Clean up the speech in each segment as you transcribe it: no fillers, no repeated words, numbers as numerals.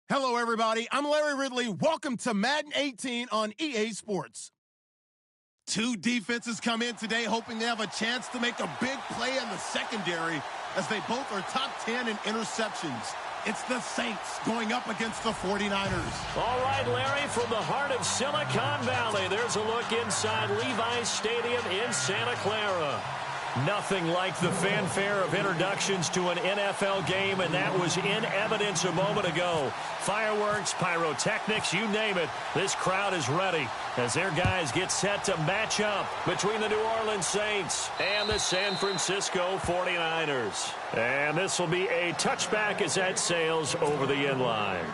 Hello, everybody. I'm Larry Ridley. Welcome to Madden 18 on EA Sports. Two defenses come in today hoping they have a chance to make a big play in the secondary as they both are top 10 in interceptions. It's the Saints going up against the 49ers. All right, Larry, from the heart of Silicon Valley, there's a look inside Levi's Stadium in Santa Clara. Nothing like the fanfare of introductions to an NFL game, and that was in evidence a moment ago. Fireworks, pyrotechnics, you name it. This crowd is ready as their guys get set to match up between the New Orleans Saints and the San Francisco 49ers. And this will be a touchback as that sails over the end line.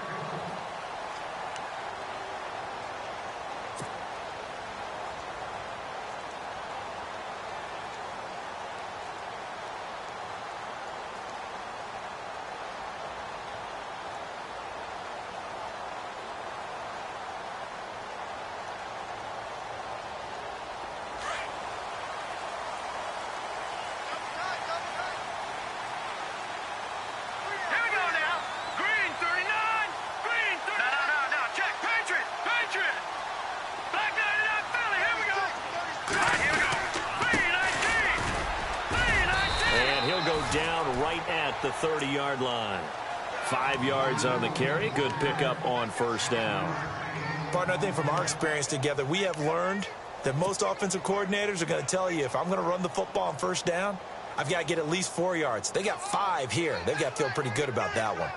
Down right at the 30-yard line. 5 yards on the carry. Good pickup on first down. Partner, I think from our experience together, we have learned that most offensive coordinators are going to tell you, if I'm going to run the football on first down, I've got to get at least 4 yards. They got 5 here. They've got to feel pretty good about that one.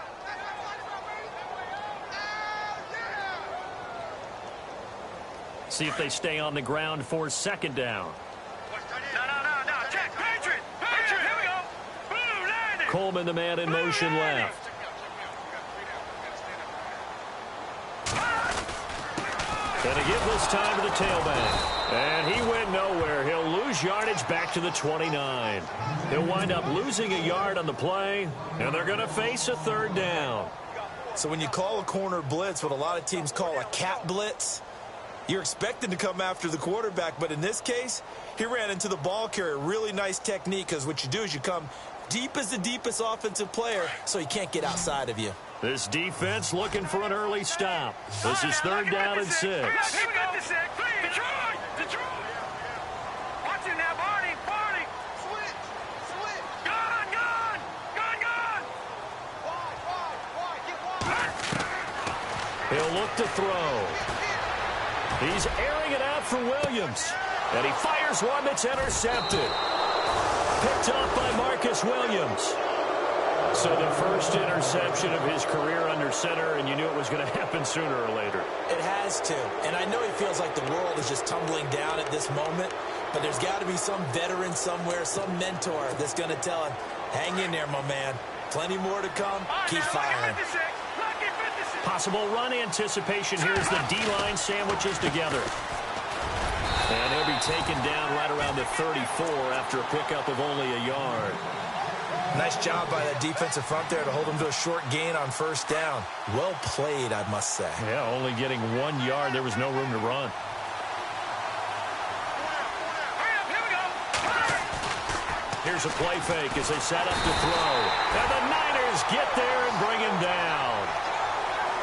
See if they stay on the ground for second down. Coleman, the man in motion left. And a give this time to the tailback. And he went nowhere. He'll lose yardage back to the 29. He'll wind up losing a yard on the play, and they're going to face a third down. So when you call a corner blitz, what a lot of teams call a cat blitz, you're expected to come after the quarterback. But in this case, he ran into the ball carrier. Really nice technique, because what you do is you come deep as the deepest offensive player, so he can't get outside of you. This defense looking for an early stop. This is third down and 6. Detroit! Watch it now, Barney! Switch! Gone! Wide! He'll look to throw. He's airing it out for Williams. And he fires one that's intercepted. Picked up by Marcus Williams. So the first interception of his career under center, and you knew it was going to happen sooner or later. It has to. And I know he feels like the world is just tumbling down at this moment, but there's got to be some veteran somewhere, some mentor that's going to tell him, hang in there, my man. Plenty more to come. Keep firing. Possible run anticipation here as the D-line sandwiches together. And he'll be taken down right around the 34 after a pickup of only a yard. Nice job by that defensive front there to hold him to a short gain on first down. Well played, I must say. Yeah, only getting 1 yard. There was no room to run. Here's a play fake as they set up to throw. And the Niners get there and bring him down.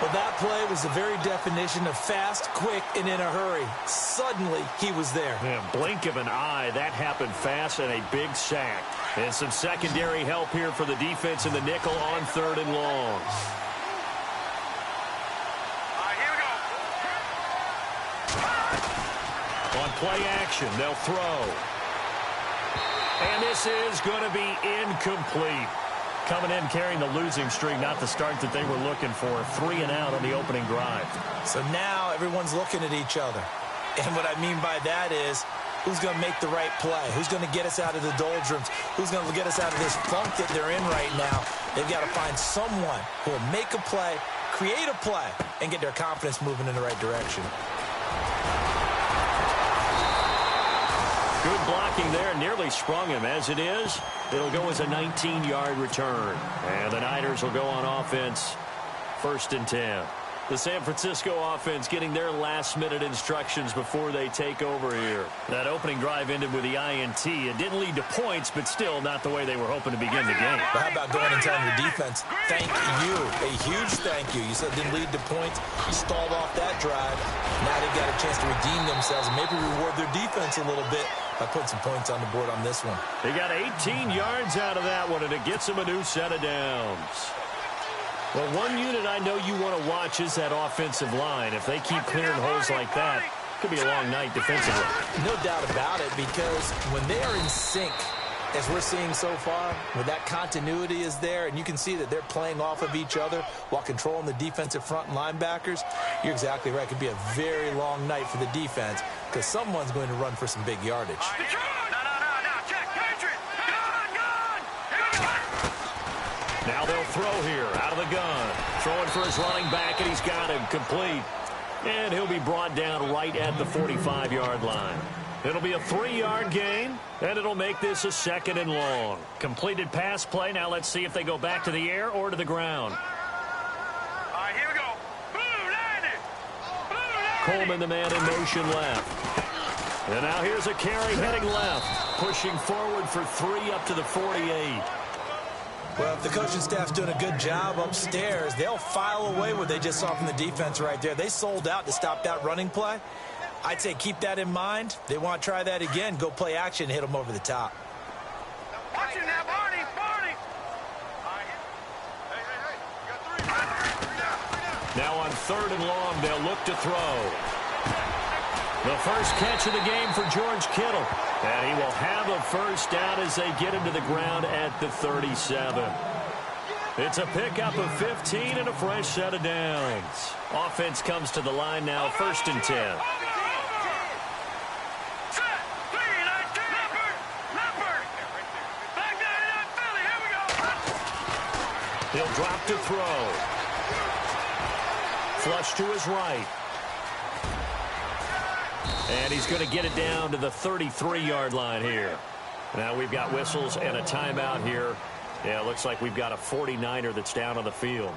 Well, that play was the very definition of fast, quick, and in a hurry. Suddenly, he was there. Yeah, blink of an eye. That happened fast and a big sack. And some secondary help here for the defense in the nickel on third and long. All right, here we go. On play action, they'll throw. And this is going to be incomplete. Coming in carrying the losing streak, not the start that they were looking for. 3 and out on the opening drive. So now everyone's looking at each other. And what I mean by that is, who's going to make the right play? Who's going to get us out of the doldrums? Who's going to get us out of this funk that they're in right now? They've got to find someone who will make a play, create a play, and get their confidence moving in the right direction. Good blocking there, nearly sprung him. As it is, it'll go as a 19-yard return. And the Niners will go on offense, 1st and 10. The San Francisco offense getting their last-minute instructions before they take over here. That opening drive ended with the INT. It didn't lead to points, but still not the way they were hoping to begin the game. But how about going and telling your defense, thank you, a huge thank you. You said it didn't lead to points. You stalled off that drive. Now they've got a chance to redeem themselves and maybe reward their defense a little bit by putting some points on the board on this one. They got 18 yards out of that one, and it gets them a new set of downs. Well, one unit I know you want to watch is that offensive line. If they keep clearing holes like that, it could be a long night defensively. No doubt about it, because when they are in sync, as we're seeing so far, when that continuity is there, and you can see that they're playing off of each other while controlling the defensive front and linebackers, you're exactly right. It could be a very long night for the defense because someone's going to run for some big yardage. Now they'll throw here out of the gun. Throwing for his running back, and he's got him complete. And he'll be brought down right at the 45-yard line. It'll be a 3-yard gain, and it'll make this a 2nd and long. Completed pass play. Now let's see if they go back to the air or to the ground. All right, here we go. Boom, landed. Coleman, the man in motion left. And now here's a carry heading left. Pushing forward for 3 up to the 48. Well, if the coaching staff's doing a good job upstairs, they'll file away what they just saw from the defense right there. They sold out to stop that running play. I'd say keep that in mind. They want to try that again. Go play action and hit them over the top. Watch it now, Barney, Barney. Hey, you got 3. Now on 3rd and long, they'll look to throw. The first catch of the game for George Kittle. And he will have a first down as they get him to the ground at the 37. It's a pickup of 15 and a fresh set of downs. Offense comes to the line now, 1st and 10. He'll drop to throw. Flush to his right. And he's going to get it down to the 33-yard line here. Now we've got whistles and a timeout here. Yeah, it looks like we've got a 49er that's down on the field.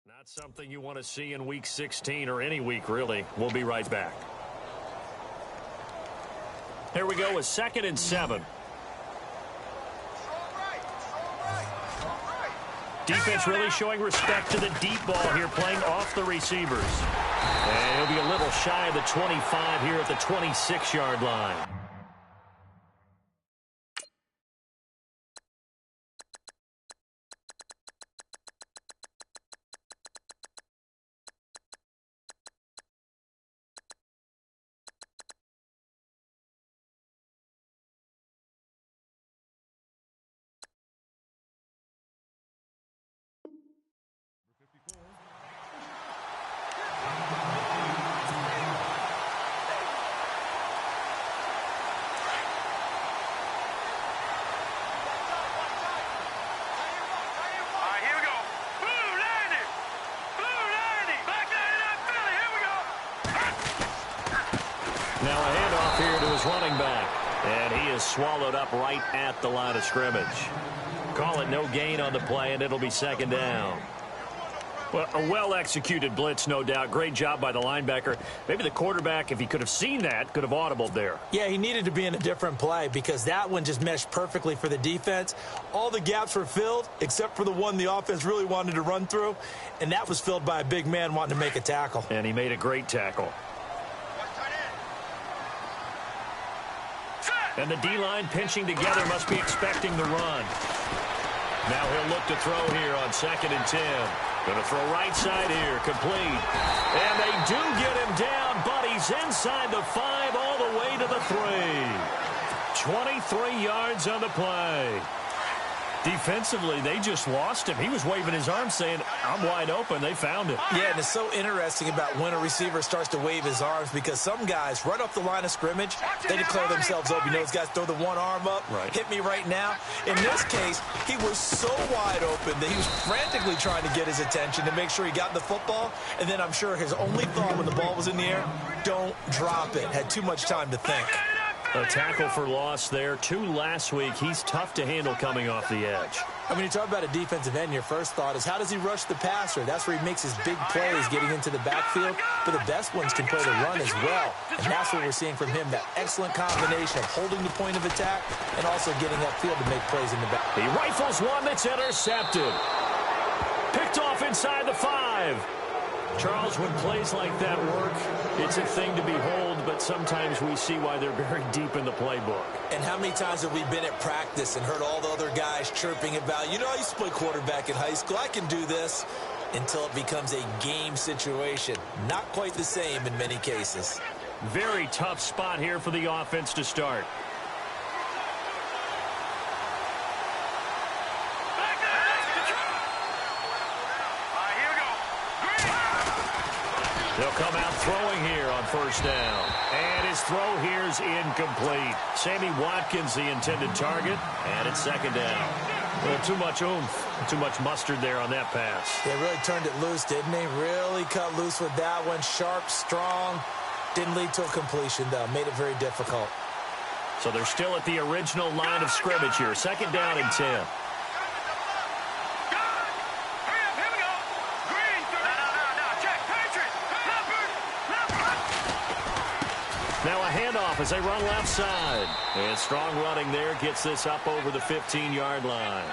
Not something you want to see in Week 16 or any week, really. We'll be right back. Here we go with 2nd and 7. Defense really showing respect to the deep ball here, playing off the receivers. And he'll be a little shy of the 25 here at the 26-yard line. Now a handoff here to his running back. And he is swallowed up right at the line of scrimmage. Call it no gain on the play, and it'll be 2nd down. Well, a well-executed blitz, no doubt. Great job by the linebacker. Maybe the quarterback, if he could have seen that, could have audibled there. Yeah, he needed to be in a different play because that one just meshed perfectly for the defense. All the gaps were filled except for the one the offense really wanted to run through, and that was filled by a big man wanting to make a tackle. And he made a great tackle. And the D-line pinching together must be expecting the run. Now he'll look to throw here on 2nd and 10. Going to throw right side here, complete. And they do get him down, but he's inside the 5 all the way to the 3. 23 yards on the play. Defensively, they just lost him. He was waving his arms saying, I'm wide open. They found him. Yeah, and it's so interesting about when a receiver starts to wave his arms because some guys right off the line of scrimmage, they declare themselves open. You know, those guys throw the one arm up, hit me right now. In this case, he was so wide open that he was frantically trying to get his attention to make sure he got the football. And then I'm sure his only thought when the ball was in the air, don't drop it. Had too much time to think. A tackle for loss there. 2 last week. He's tough to handle coming off the edge. I mean, you talk about a defensive end, your first thought is how does he rush the passer? That's where he makes his big plays getting into the backfield. But the best ones can play the run as well. And that's what we're seeing from him, that excellent combination of holding the point of attack and also getting upfield to make plays in the back. He rifles one that's intercepted. Picked off inside the 5. Charles, when plays like that work, it's a thing to behold, but sometimes we see why they're very deep in the playbook. And how many times have we been at practice and heard all the other guys chirping about, you know, I used to play quarterback in high school, I can do this, until it becomes a game situation. Not quite the same in many cases. Very tough spot here for the offense to start. They'll come out throwing here on 1st down. And his throw here's incomplete. Sammy Watkins, the intended target. And it's 2nd down. Well, too much oomph, too much mustard there on that pass. They really turned it loose, didn't they? Really cut loose with that one. Sharp, strong. Didn't lead to a completion, though. Made it very difficult. So they're still at the original line of scrimmage here. 2nd down and 10. Now a handoff as they run left side. And strong running there gets this up over the 15-yard line.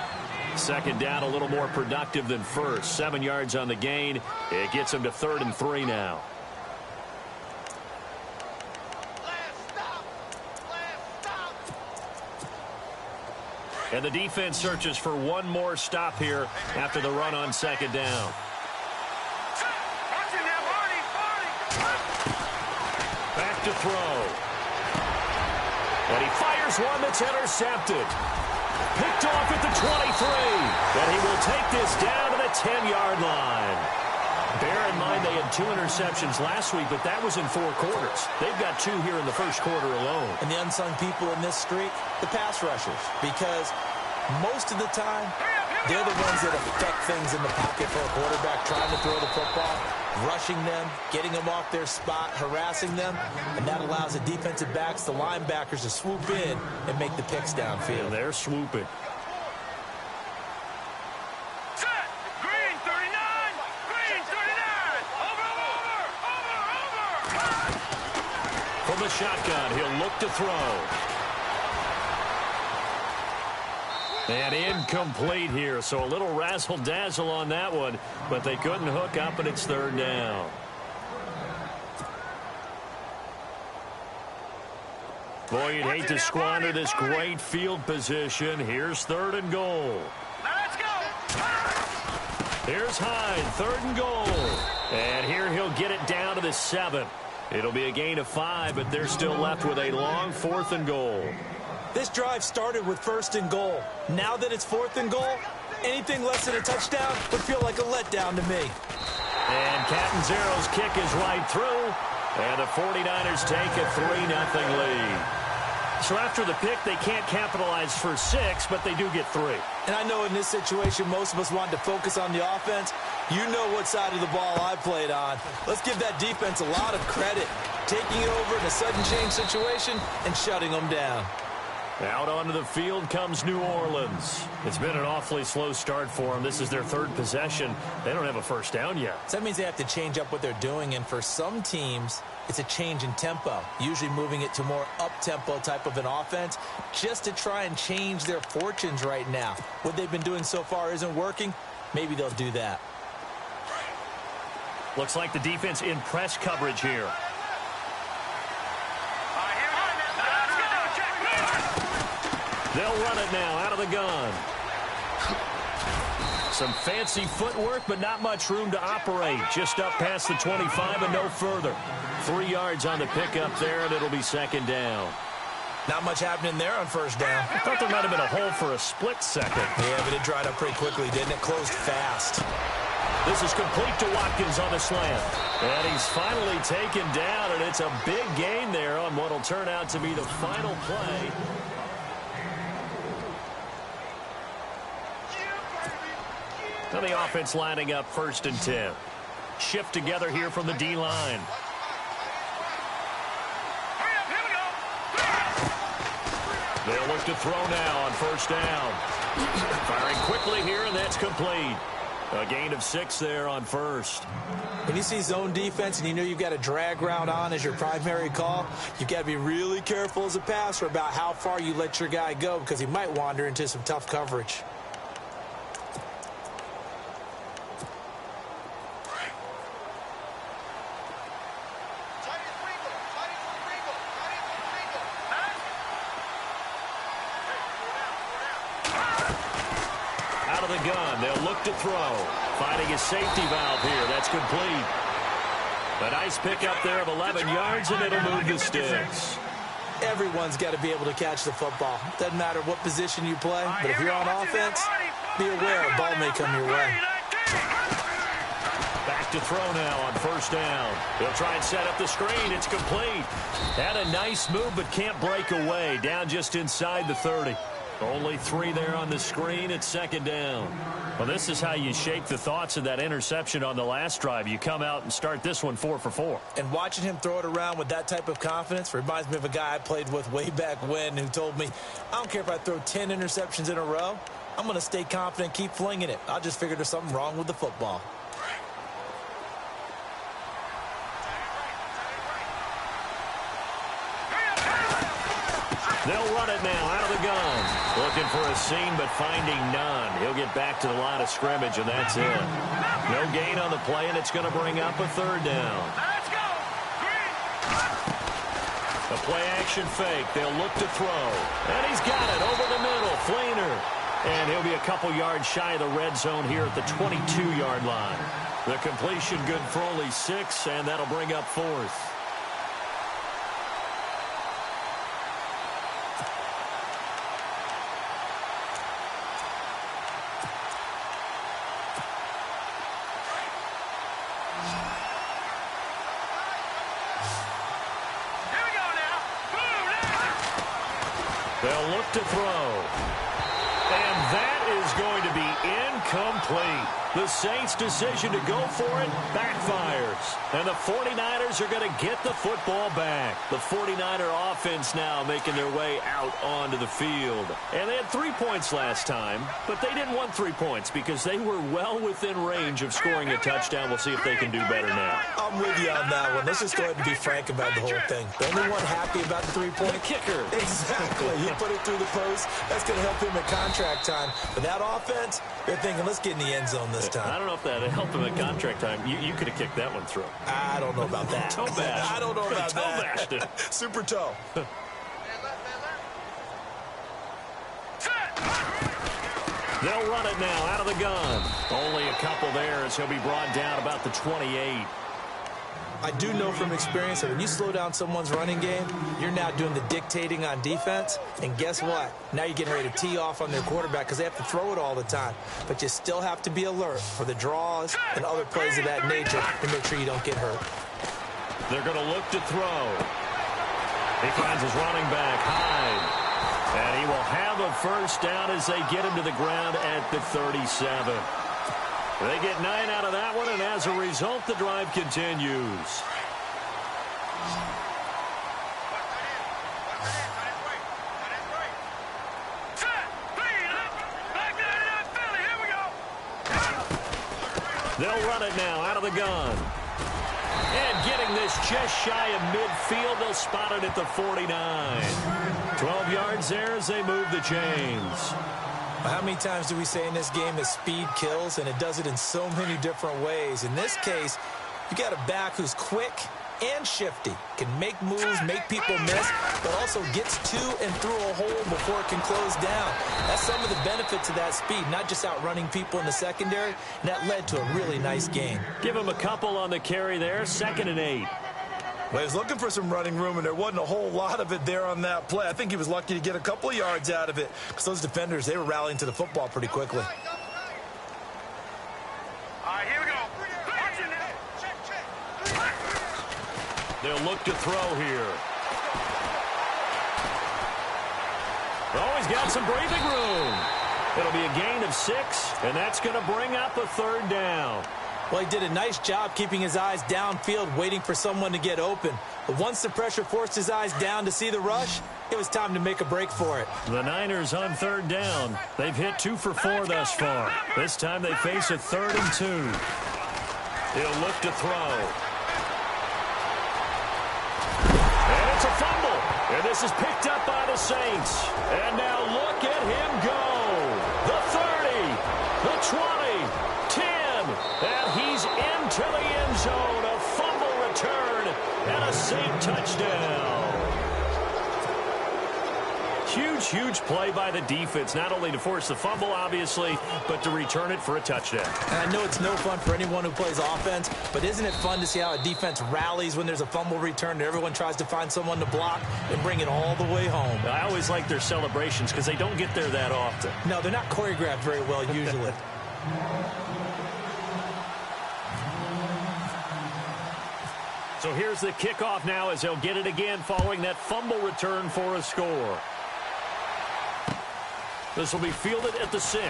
2nd down, a little more productive than first. 7 yards on the gain. It gets them to 3rd and 3 now. And the defense searches for one more stop here after the run on 2nd down. To throw. And he fires one that's intercepted. Picked off at the 23. And he will take this down to the 10-yard line. Bear in mind they had 2 interceptions last week, but that was in 4 quarters. They've got 2 here in the 1st quarter alone. And the unsung people in this streak, the pass rushers. Because most of the time, they're the ones that affect things in the pocket for a quarterback trying to throw the football. Rushing them, getting them off their spot, harassing them, and that allows the defensive backs, the linebackers to swoop in and make the picks downfield. And they're swooping. Set! Green 39! Green 39! Over! From the shotgun, he'll look to throw. And incomplete here, so a little razzle-dazzle on that one, but they couldn't hook up, and it's 3rd down. Boy, you'd hate to squander this great field position. Here's 3rd and goal. Let's go! Here's Hyde, 3rd and goal. And here he'll get it down to the 7. It'll be a gain of 5, but they're still left with a long 4th and goal. This drive started with 1st and goal. Now that it's 4th and goal, anything less than a touchdown would feel like a letdown to me. And Catanzero's kick is right through. And the 49ers take a 3-0 lead. So after the pick, they can't capitalize for 6, but they do get 3. And I know in this situation, most of us want to focus on the offense. You know what side of the ball I played on. Let's give that defense a lot of credit. Taking it over in a sudden change situation and shutting them down. Out onto the field comes New Orleans. It's been an awfully slow start for them. This is their third possession. They don't have a first down yet. So that means they have to change up what they're doing, and for some teams, it's a change in tempo, usually moving it to more up-tempo type of an offense just to try and change their fortunes right now. What they've been doing so far isn't working. Maybe they'll do that. Looks like the defense in press coverage here. They'll run it now out of the gun. Some fancy footwork, but not much room to operate. Just up past the 25 and no further. 3 yards on the pickup there, and it'll be second down. Not much happening there on first down. I thought there might have been a hole for a split second. Yeah, but it dried up pretty quickly, didn't it? Closed fast. This is complete to Watkins on the slant. And he's finally taken down, and it's a big gain there on what will turn out to be the final play. So the offense lining up 1st and 10. Shift together here from the D-line. They'll look to throw now on first down. Firing quickly here, and that's complete. A gain of 6 there on first. When you see zone defense and you know you've got a drag route on as your primary call, you've got to be really careful as a passer about how far you let your guy go because he might wander into some tough coverage. Out of the gun, they'll look to throw. Finding his safety valve here. That's complete. A nice pickup there of 11 yards, and it'll move the sticks. Everyone's got to be able to catch the football. Doesn't matter what position you play, but if you're on offense, be aware a ball may come your way. Back to throw now on first down. He'll try and set up the screen. It's complete. Had a nice move, but can't break away. Down just inside the 30. Only 3 there on the screen. It's second down. Well, this is how you shake the thoughts of that interception on the last drive. You come out and start this one 4 for 4. And watching him throw it around with that type of confidence reminds me of a guy I played with way back when who told me, I don't care if I throw 10 interceptions in a row. I'm going to stay confident, keep flinging it. I just figured there's something wrong with the football. They'll run it now out of the gun. Looking for a seam, but finding none. He'll get back to the line of scrimmage, and that's it. No gain on the play, and it's going to bring up a third down. Let's go. A play-action fake. They'll look to throw. And he's got it over the middle. Fleener. And he'll be a couple yards shy of the red zone here at the 22-yard line. The completion good for only 6, and that'll bring up 4th. They'll look to throw. And that is going to be incomplete. The Saints' decision to go for it backfires. And the 49ers are going to get the football back. The 49er offense now making their way out onto the field. And they had 3 points last time, but they didn't want 3 points because they were well within range of scoring a touchdown. We'll see if they can do better now. I'm with you on that one. Let's just go ahead and be frank about the whole thing. The only one happy about the 3-point kicker. Exactly. He put it through the post. That's going to help him at contract time. But that offense, they're thinking, let's get in the end zone this time. I don't know if that helped him at contract time. You could have kicked that one through. I don't know about that. Toe bash. I don't know about toe that. Bashed it. Super toe. They'll run it now out of the gun. Only a couple there as he'll be brought down about the 28. I do know from experience that when you slow down someone's running game, you're now doing the dictating on defense. And guess what? Now you're getting ready to tee off on their quarterback because they have to throw it all the time. But you still have to be alert for the draws and other plays of that nature to make sure you don't get hurt. They're going to look to throw. He finds his running back, Hyde. And he will have a first down as they get him to the ground at the 37. They get 9 out of that one, and as a result, the drive continues. They'll run it now out of the gun. And getting this just shy of midfield, they'll spot it at the 49. 12 yards there as they move the chains. How many times do we say in this game that speed kills, and it does it in so many different ways? In this case, you got a back who's quick and shifty, can make moves, make people miss, but also gets to and through a hole before it can close down. That's some of the benefits of that speed, not just outrunning people in the secondary, and that led to a really nice game. Give him a couple on the carry there, 2nd and 8. Well, he was looking for some running room, and there wasn't a whole lot of it there on that play. I think he was lucky to get a couple of yards out of it, because those defenders, they were rallying to the football pretty quickly. All right, here we go. They'll look to throw here. Oh, he's got some breathing room. It'll be a gain of 6, and that's going to bring up a 3rd down. Well, he did a nice job keeping his eyes downfield, waiting for someone to get open. But once the pressure forced his eyes down to see the rush, it was time to make a break for it. The Niners on 3rd down. They've hit 2 for 4 thus far. This time they face a 3rd and 2. He'll look to throw. And it's a fumble. And this is picked up by the Saints. And now look at him go. The 30, the 20, 10, and he's into the end zone. A fumble return and a Saint touchdown. Huge, huge play by the defense, not only to force the fumble, obviously, but to return it for a touchdown. And I know it's no fun for anyone who plays offense, but isn't it fun to see how a defense rallies when there's a fumble return and everyone tries to find someone to block and bring it all the way home? I always like their celebrations because they don't get there that often. No, they're not choreographed very well usually. So here's the kickoff now as they'll get it again following that fumble return for a score. This will be fielded at the 6.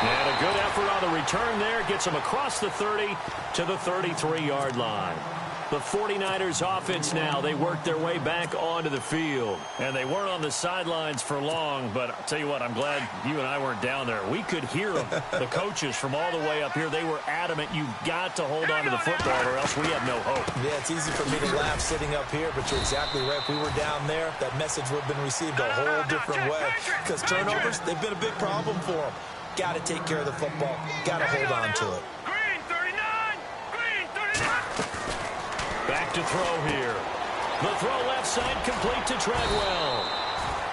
And a good effort on the return there. Gets them across the 30 to the 33-yard line. The 49ers offense now, they work their way back onto the field. And they weren't on the sidelines for long, but I'll tell you what, I'm glad you and I weren't down there. We could hear them, the coaches from all the way up here. They were adamant, you've got to hold on to the football or else we have no hope. Yeah, it's easy for me to laugh sitting up here, but you're exactly right. If we were down there, that message would have been received a whole different way. Because turnovers, they've been a big problem for them. Got to take care of the football. Got to hold on to it. Back to throw here. The throw left side complete to Treadwell.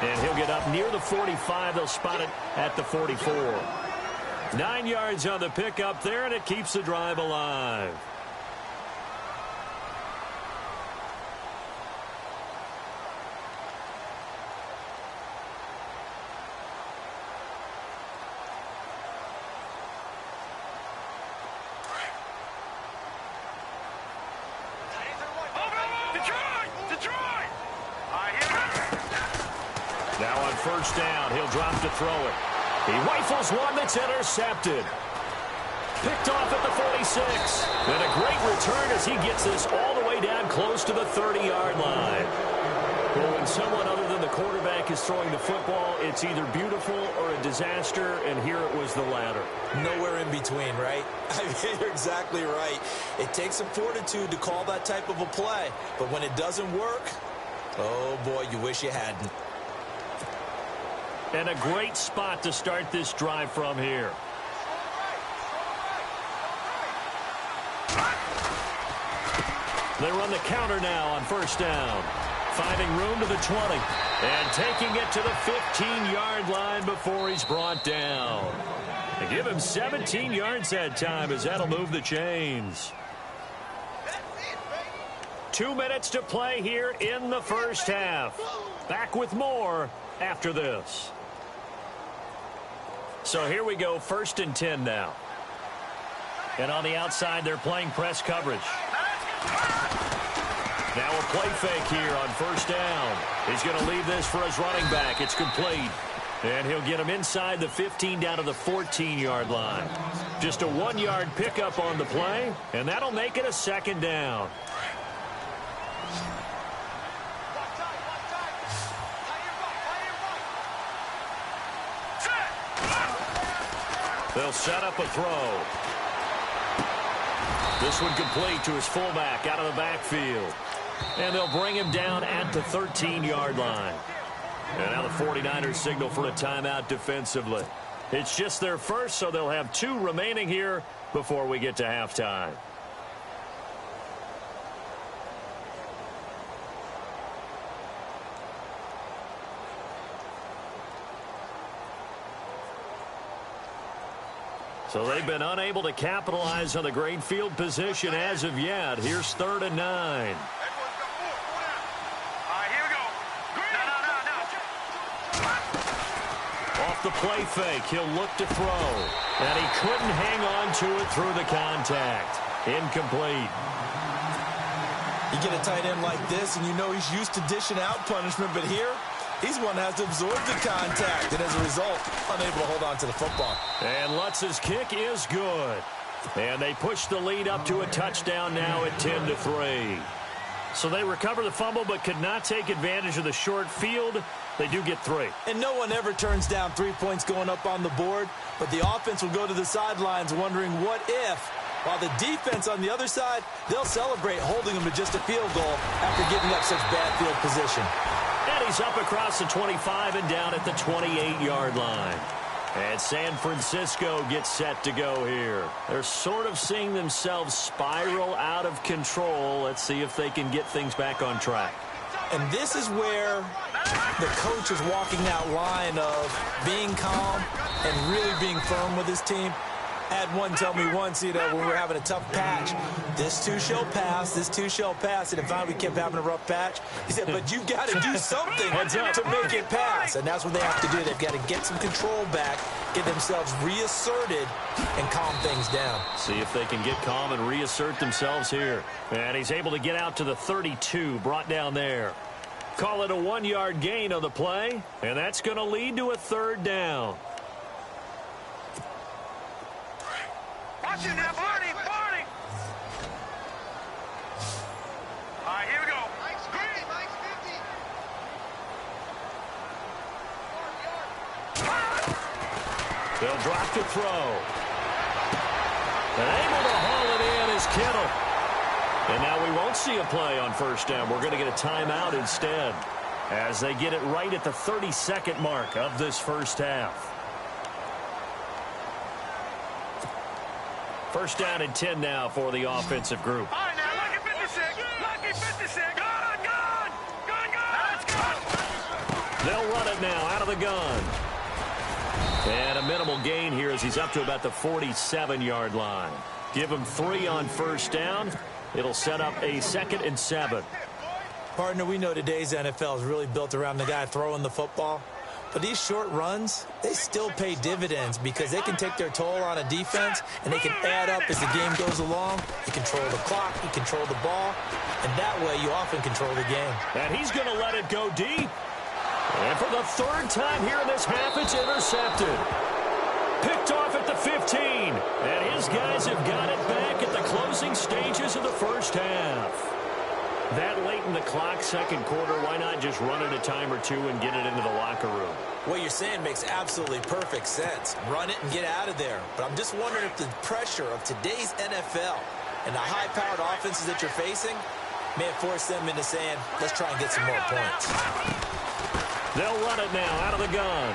And he'll get up near the 45. They'll spot it at the 44. 9 yards on the pickup there, and it keeps the drive alive. Now on first down, he'll drop to throw it. He rifles one that's intercepted. Picked off at the 46. And a great return as he gets this all the way down close to the 30-yard line. Well, when someone other than the quarterback is throwing the football, it's either beautiful or a disaster, and here it was the latter. Nowhere in between, right? I mean, you're exactly right. It takes some fortitude to call that type of a play, but when it doesn't work, oh boy, you wish you hadn't. And a great spot to start this drive from here. They run the counter now on first down. Finding room to the 20. And taking it to the 15-yard line before he's brought down. They give him 17 yards that time as that'll move the chains. 2 minutes to play here in the first half. Back with more after this. So here we go, 1st and 10 now. And on the outside, they're playing press coverage. Now a play fake here on first down. He's going to leave this for his running back. It's complete. And he'll get him inside the 15 down to the 14-yard line. Just a 1-yard pickup on the play, and that'll make it a 2nd down. They'll set up a throw. This one complete to his fullback out of the backfield. And they'll bring him down at the 13-yard line. And now the 49ers signal for a timeout defensively. It's just their first, so they'll have 2 remaining here before we get to halftime. So they've been unable to capitalize on the great field position as of yet. Here's 3rd and 9. Here we go. Off the play fake, he'll look to throw. And he couldn't hang on to it through the contact. Incomplete. You get a tight end like this, and you know he's used to dishing out punishment, but here, he's one that has to absorb the contact, and as a result, unable to hold on to the football. And Lutz's kick is good. And they push the lead up to a touchdown now at 10-3. So they recover the fumble but could not take advantage of the short field. They do get 3. And no one ever turns down 3 points going up on the board, but the offense will go to the sidelines wondering what if. While the defense on the other side, they'll celebrate holding them to just a field goal after giving up such bad field position. And he's up across the 25 and down at the 28-yard line. And San Francisco gets set to go here. They're sort of seeing themselves spiral out of control. Let's see if they can get things back on track. And this is where the coach is walking that line of being calm and really being firm with his team. I had one tell me once, when we were having a tough patch, this too shall pass, this too shall pass. And finally we kept having a rough patch. He said, but you've got to do something to make it pass. And that's what they have to do. They've got to get some control back, get themselves reasserted, and calm things down. See if they can get calm and reassert themselves here. And he's able to get out to the 32, brought down there. Call it a 1-yard gain on the play, and that's going to lead to a 3rd down. Watch it now, Barney. All right, here we go. Mike's 50. They'll drop to throw. And able to haul it in is Kittle. And now we won't see a play on 1st down. We're going to get a timeout instead as they get it right at the 32nd mark of this first half. 1st down and 10 now for the offensive group. All right, now, lucky 56. Lucky 56. Good. Let's go. They'll run it now out of the gun. And a minimal gain here as he's up to about the 47-yard line. Give him 3 on 1st down. It'll set up a 2nd and 7. Partner, we know today's NFL is really built around the guy throwing the football. But these short runs, they still pay dividends because they can take their toll on a defense and they can add up as the game goes along. You control the clock, you control the ball, and that way you often control the game. And he's going to let it go deep. And for the 3rd time here in this half, it's intercepted. Picked off at the 15. And his guys have got it back at the closing stages of the first half. That late in the clock, 2nd quarter, why not just run it a time or 2 and get it into the locker room? What you're saying makes absolutely perfect sense. Run it and get out of there. But I'm just wondering if the pressure of today's NFL and the high-powered offenses that you're facing may have forced them into saying, let's try and get some more points. They'll run it now out of the gun.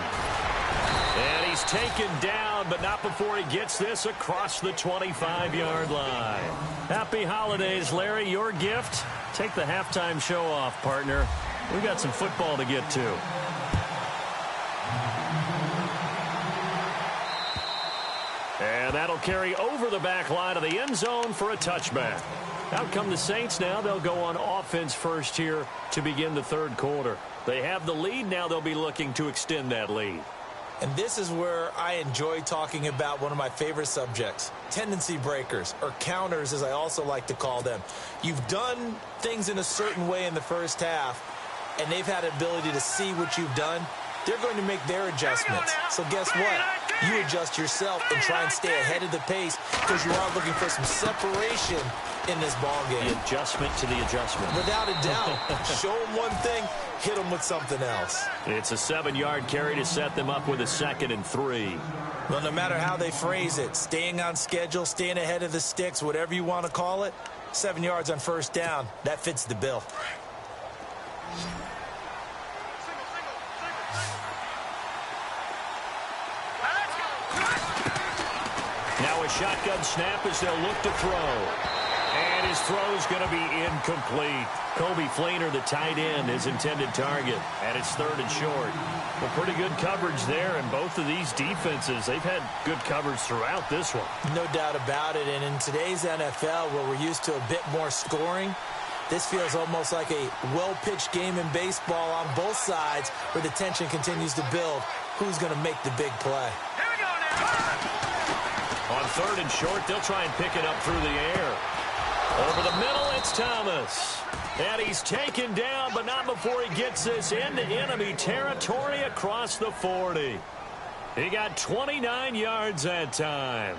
And he's taken down, but not before he gets this across the 25-yard line. Happy holidays, Larry. Your gift? Take the halftime show off, partner. We got some football to get to. And that'll carry over the back line of the end zone for a touchback. Out come the Saints now. They'll go on offense first here to begin the 3rd quarter. They have the lead. Now they'll be looking to extend that lead. And this is where I enjoy talking about one of my favorite subjects, tendency breakers, or counters as I also like to call them. You've done things in a certain way in the first half, and they've had the ability to see what you've done. They're going to make their adjustments. So guess what? You adjust yourself and try and stay ahead of the pace because you are looking for some separation in this ballgame. The adjustment to the adjustment. Without a doubt. Show them one thing, hit them with something else. It's a 7-yard carry to set them up with a 2nd and 3. Well, no matter how they phrase it, staying on schedule, staying ahead of the sticks, whatever you want to call it, 7 yards on first down, that fits the bill. Now a shotgun snap as they'll look to throw. And his throw's going to be incomplete. Kobe Fleener, the tight end, his intended target. And it's 3rd and short. Well, pretty good coverage there, and both of these defenses, they've had good coverage throughout this one. No doubt about it, and in today's NFL, where we're used to a bit more scoring, this feels almost like a well-pitched game in baseball on both sides where the tension continues to build. Who's going to make the big play? Here we go now. On 3rd and short, they'll try and pick it up through the air. Over the middle, it's Thomas. And he's taken down, but not before he gets this into enemy territory across the 40. He got 29 yards that time.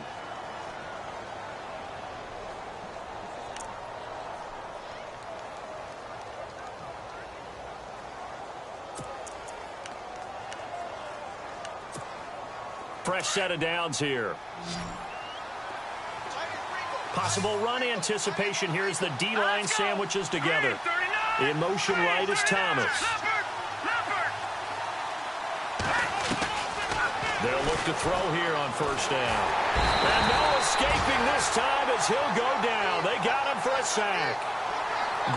Fresh set of downs here. Possible run anticipation here as the D-line sandwiches together. In motion right is Thomas. They'll look to throw here on first down. And no escaping this time as he'll go down. They got him for a sack.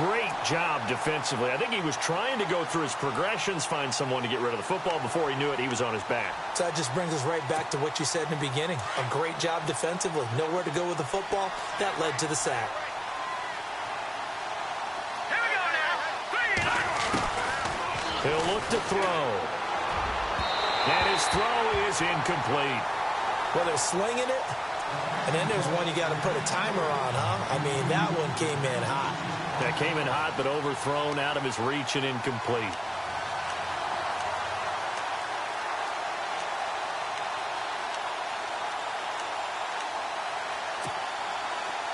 Great job defensively. I think he was trying to go through his progressions, find someone to get rid of the football. Before he knew it, he was on his back. So that just brings us right back to what you said in the beginning. A great job defensively. Nowhere to go with the football. That led to the sack. Here we go now. He'll look to throw. And his throw is incomplete. Well, they're slinging it. And then there's one you got to put a timer on, huh? I mean, that one came in hot. That came in hot, but overthrown, out of his reach and incomplete.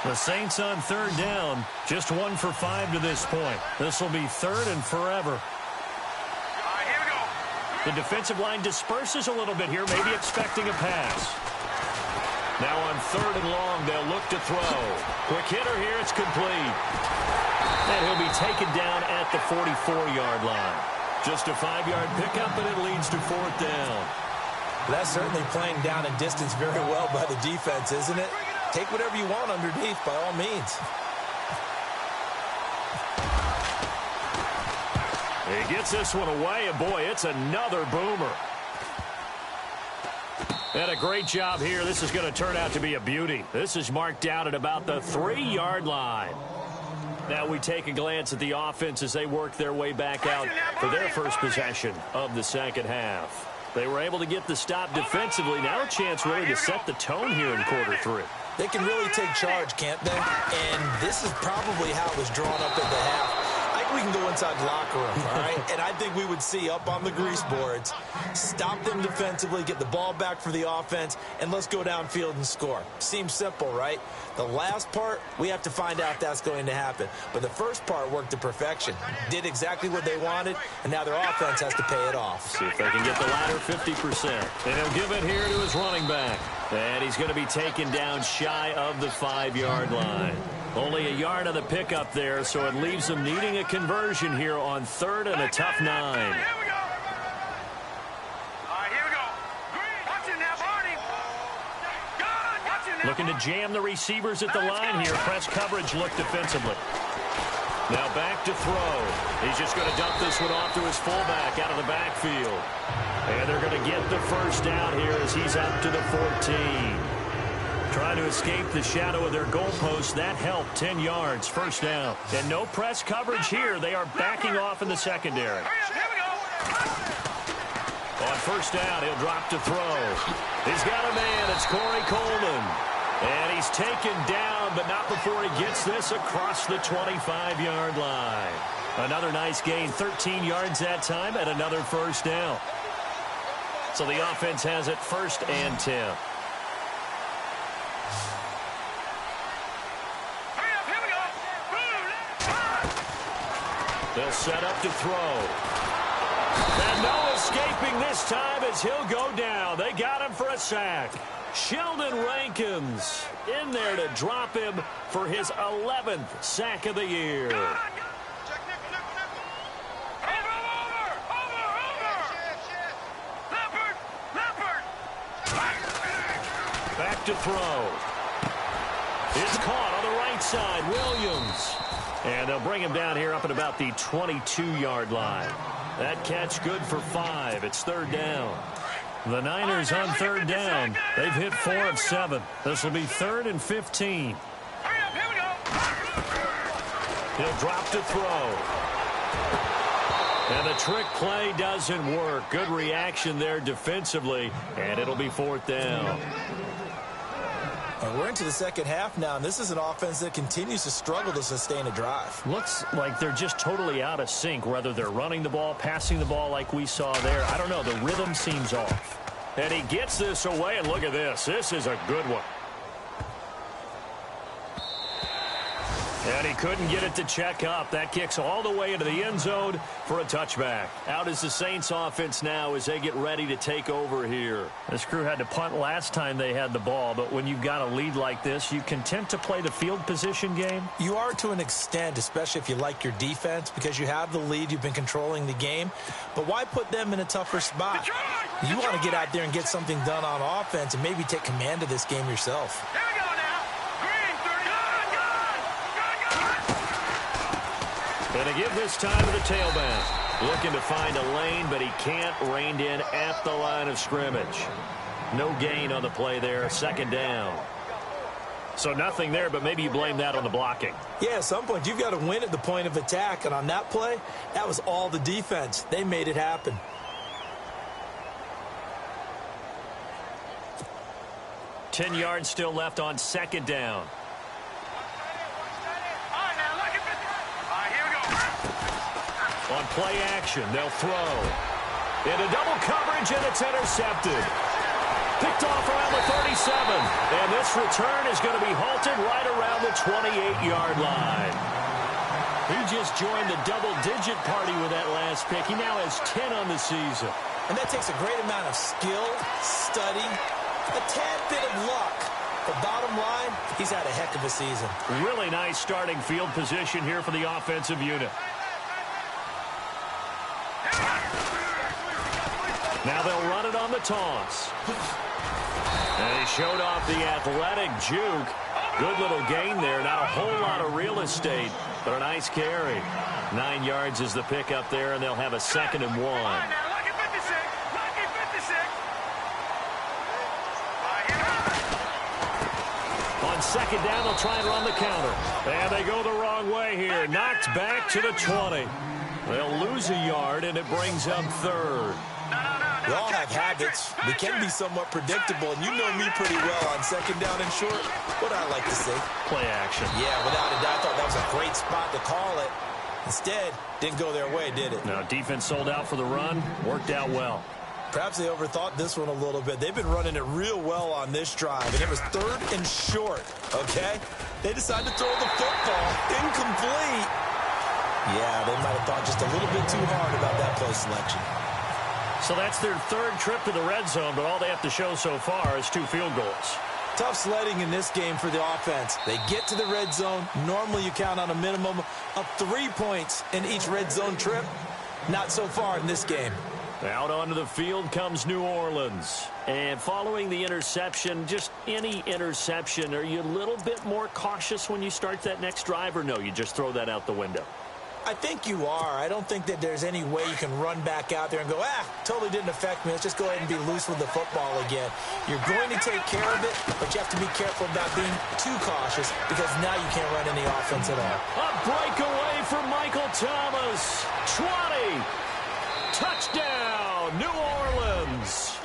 The Saints on 3rd down, just 1 for 5 to this point. This will be 3rd and forever. All right, here we go. The defensive line disperses a little bit here, maybe expecting a pass. Now on 3rd and long, they'll look to throw. Quick hitter here, it's complete. And he'll be taken down at the 44-yard line. Just a 5-yard pickup, and it leads to 4th down. That's certainly playing down and distance very well by the defense, isn't it? Take whatever you want underneath, by all means. He gets this one away, and boy, it's another boomer. And a great job here. This is going to turn out to be a beauty. This is marked out at about the 3-yard line. Now we take a glance at the offense as they work their way back out for their first possession of the second half. They were able to get the stop defensively. Now a chance really to set the tone here in quarter 3. They can really take charge, can't they? And this is probably how it was drawn up in the half. I think we can go inside the locker room, all right? And I think we would see up on the grease boards, stop them defensively, get the ball back for the offense, and let's go downfield and score. Seems simple, right? The last part, we have to find out if that's going to happen. But the first part worked to perfection. Did exactly what they wanted, and now their offense has to pay it off. See if they can get the latter 50%. And he'll give it here to his running back. And he's going to be taken down shy of the 5-yard line. Only a yard on the pickup there, so it leaves them needing a conversion here on 3rd and a tough 9. Here we go. All right, here we go. Watch it now, Barney. Watch it now. Looking to jam the receivers at the line here. Press coverage look defensively. Now back to throw. He's just going to dump this one off to his fullback out of the backfield. And they're going to get the first down here as he's up to the 14. Trying to escape the shadow of their goalpost. That helped. 10 yards, first down. And no press coverage here. They are backing off in the secondary. Here we go. On first down, he'll drop to throw. He's got a man. It's Corey Coleman. And he's taken down, but not before he gets this across the 25-yard line. Another nice gain, 13 yards that time, and another first down. So the offense has it 1st and 10. They'll set up to throw. And no escaping this time as he'll go down. They got him for a sack. Sheldon Rankins in there to drop him for his 11th sack of the year. Back to throw. It's caught on the right side. Williams. And they'll bring him down here up at about the 22-yard line. That catch good for 5. It's third down. The Niners on third down. They've hit 4 of 7. This will be 3rd and 15. He'll drop to throw. And the trick play doesn't work. Good reaction there defensively. And it'll be 4th down. We're into the second half now, and this is an offense that continues to struggle to sustain a drive. Looks like they're just totally out of sync, whether they're running the ball, passing the ball like we saw there. I don't know. The rhythm seems off. And he gets this away, and look at this. This is a good one. And he couldn't get it to check up. That kicks all the way into the end zone for a touchback. Out is the Saints offense now as they get ready to take over here. This crew had to punt last time they had the ball, but when you've got a lead like this, you content to play the field position game? You are to an extent, especially if you like your defense, because you have the lead, you've been controlling the game. But why put them in a tougher spot? You want to get out there and get something done on offense and maybe take command of this game yourself. And to give this time to the tailback. Looking to find a lane, but he can't. Reined in at the line of scrimmage. No gain on the play there. Second down. So nothing there, but maybe you blame that on the blocking. Yeah, at some point you've got to win at the point of attack. And on that play, that was all the defense. They made it happen. Ten yards still left on second down. On play action, they'll throw. Into double coverage, and it's intercepted. Picked off around the 37. And this return is going to be halted right around the 28-yard line. He just joined the double-digit party with that last pick. He now has 10 on the season. And that takes a great amount of skill, study, a tad bit of luck. But bottom line, he's had a heck of a season. Really nice starting field position here for the offensive unit. Now they'll run it on the toss. And he showed off the athletic juke. Good little gain there. Not a whole lot of real estate, but a nice carry. 9 yards is the pickup there, and they'll have a 2nd and 1. On second down, they'll try and run the counter. And they go the wrong way here. Knocked back to the 20. They'll lose a yard, and it brings up 3rd. We all have habits. We can be somewhat predictable, and you know me pretty well on second down and short. What I like to see. Play action. Yeah, without a doubt, I thought that was a great spot to call it. Instead, didn't go their way, did it? No, defense sold out for the run. Worked out well. Perhaps they overthought this one a little bit. They've been running it real well on this drive, and it was 3rd and short, okay? They decided to throw the football. Incomplete. Yeah, they might have thought just a little bit too hard about that play selection. So that's their 3rd trip to the red zone, but all they have to show so far is 2 field goals. Tough sledding in this game for the offense. They get to the red zone. Normally you count on a minimum of 3 points in each red zone trip. Not so far in this game. Out onto the field comes New Orleans. And following the interception, just any interception, are you a little bit more cautious when you start that next drive, or no, you just throw that out the window? I think you are. I don't think that there's any way you can run back out there and go, totally didn't affect me. Let's just go ahead and be loose with the football again. You're going to take care of it, but you have to be careful about being too cautious because now you can't run any offense at all. A breakaway from Michael Thomas. 20. Touchdown, New Orleans.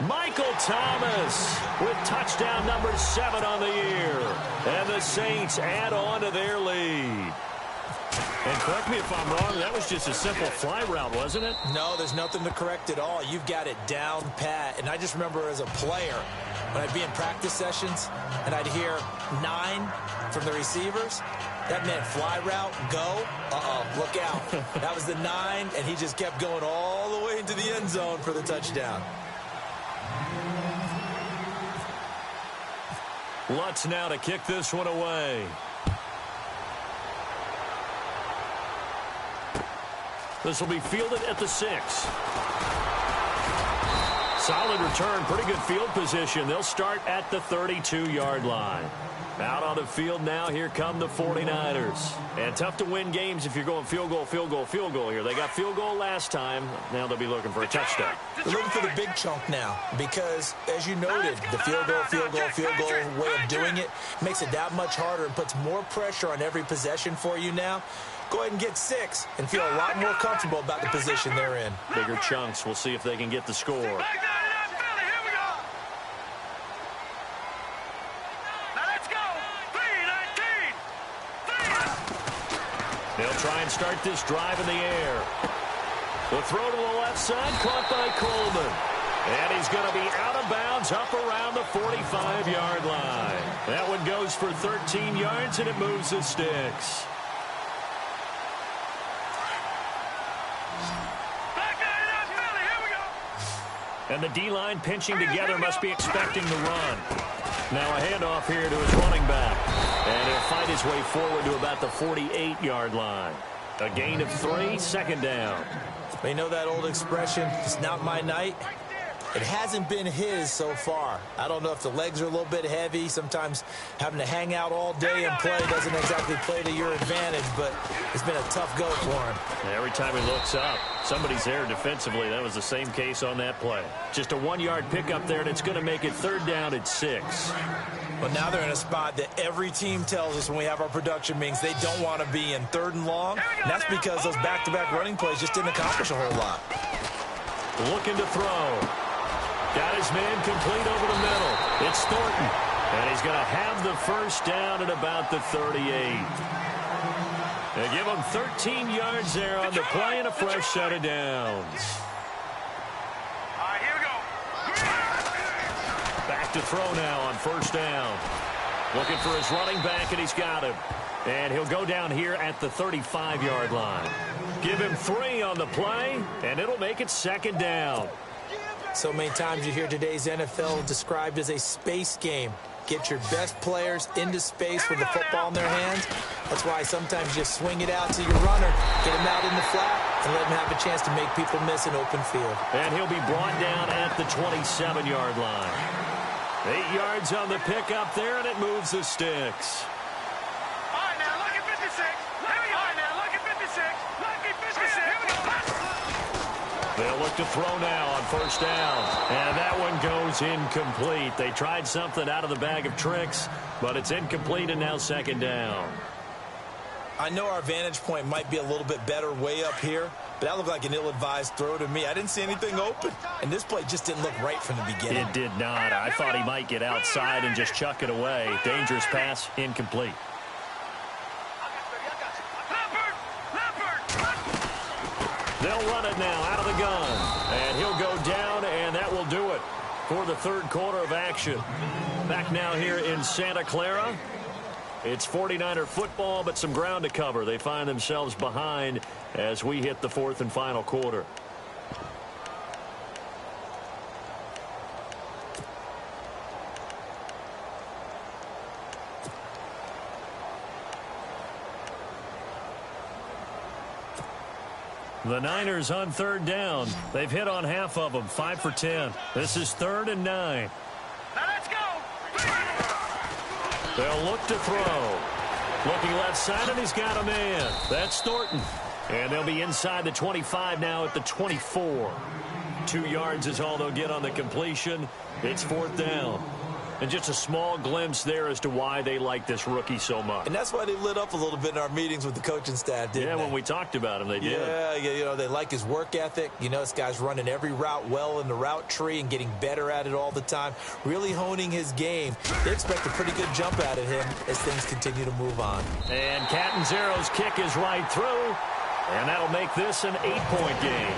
Michael Thomas with touchdown number 7 on the year. And the Saints add on to their lead. And correct me if I'm wrong, that was just a simple fly route, wasn't it? No, there's nothing to correct at all. You've got it down pat. And I just remember as a player, when I'd be in practice sessions and I'd hear 9 from the receivers, that meant fly route, go, look out. That was the 9, and he just kept going all into the end zone for the touchdown. Lutz now to kick this one away. This will be fielded at the 6. Solid return, pretty good field position. They'll start at the 32-yard line. Out on the field now, here come the 49ers. And tough to win games if you're going field goal, field goal, field goal here. They got field goal last time. Now they'll be looking for a touchdown. They're looking for the big chunk now because, as you noted, the field goal way of doing it makes it that much harder and puts more pressure on every possession for you now. Go ahead and get 6 and feel a lot more comfortable about the position they're in. Bigger chunks. We'll see if they can get the score. They'll try and start this drive in the air. The throw to the left side, caught by Coleman. And he's going to be out of bounds up around the 45-yard line. That one goes for 13 yards, and it moves the sticks. And the D-line pinching together must be expecting the run. Now a handoff here to his running back. And he'll fight his way forward to about the 48-yard line. A gain of 3, second down. You know that old expression, it's not my night? It hasn't been his so far. I don't know if the legs are a little bit heavy. Sometimes having to hang out all day and play doesn't exactly play to your advantage, but it's been a tough go for him. Every time he looks up, somebody's there defensively. That was the same case on that play. Just a 1-yard pickup there, and it's going to make it third down at 6. But now they're in a spot that every team tells us when we have our production meetings they don't want to be in, 3rd and long. And that's because those back-to-back running plays just didn't accomplish a whole lot. Looking to throw. Got his man complete over the middle. It's Thornton. And he's going to have the first down at about the 38. They give him 13 yards there on the play and a fresh set of downs. All right, here we go. Back to throw now on first down. Looking for his running back, and he's got him. And he'll go down here at the 35-yard line. Give him 3 on the play, and it'll make it second down. So many times you hear today's NFL described as a space game. Get your best players into space with the football in their hands. That's why sometimes you swing it out to your runner, get him out in the flat, and let him have a chance to make people miss an open field. And he'll be brought down at the 27-yard line. 8 yards on the pickup there, and it moves the sticks. All right, now look at 56. All right, now look at 56. Look at 56. Here we go. They'll look to throw now on first down. And that one goes incomplete. They tried something out of the bag of tricks, but it's incomplete and now second down. I know our vantage point might be a little bit better way up here, but that looked like an ill-advised throw to me. I didn't see anything open, and this play just didn't look right from the beginning. It did not. I thought he might get outside and just chuck it away. Dangerous pass, incomplete. They'll run it now out of the gun. And he'll go down, and that will do it for the third quarter of action. Back now here in Santa Clara. It's 49er football, but some ground to cover. They find themselves behind as we hit the fourth and final quarter. The Niners on third down. They've hit on half of them, 5 for 10. This is 3rd and 9. Now let's go. They'll look to throw. Looking left side, and he's got a man. That's Thornton. And they'll be inside the 25 now at the 24. 2 yards is all they'll get on the completion. It's 4th down. And just a small glimpse there as to why they like this rookie so much. And that's why they lit up a little bit in our meetings with the coaching staff, didn't they? Yeah, when we talked about him, they did. Yeah, you know, they like his work ethic. You know, this guy's running every route well in the route tree and getting better at it all the time, really honing his game. They expect a pretty good jump out of him as things continue to move on. And Catanzaro's kick is right through. And that'll make this an 8-point game.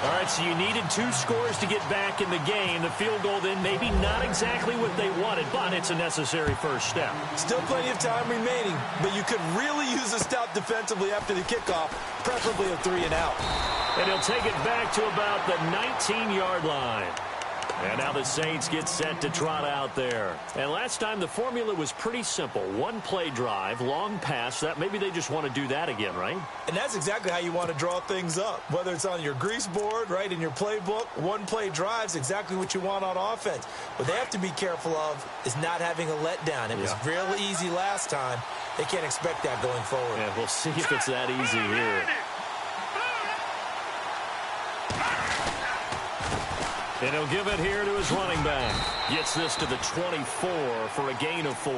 All right, so you needed 2 scores to get back in the game. The field goal then maybe not exactly what they wanted, but it's a necessary first step. Still plenty of time remaining, but you could really use a stop defensively after the kickoff, preferably a 3-and-out. And he'll take it back to about the 19-yard line. And now the Saints get set to trot out there. And last time the formula was pretty simple. 1-play drive, long pass. That maybe they just want to do that again, right? And that's exactly how you want to draw things up. Whether it's on your grease board, right, in your playbook, 1-play drive's exactly what you want on offense. What they have to be careful of is not having a letdown. It was real easy last time. They can't expect that going forward. Yeah, we'll see if it's that easy here. And he'll give it here to his running back. Gets this to the 24 for a gain of 4.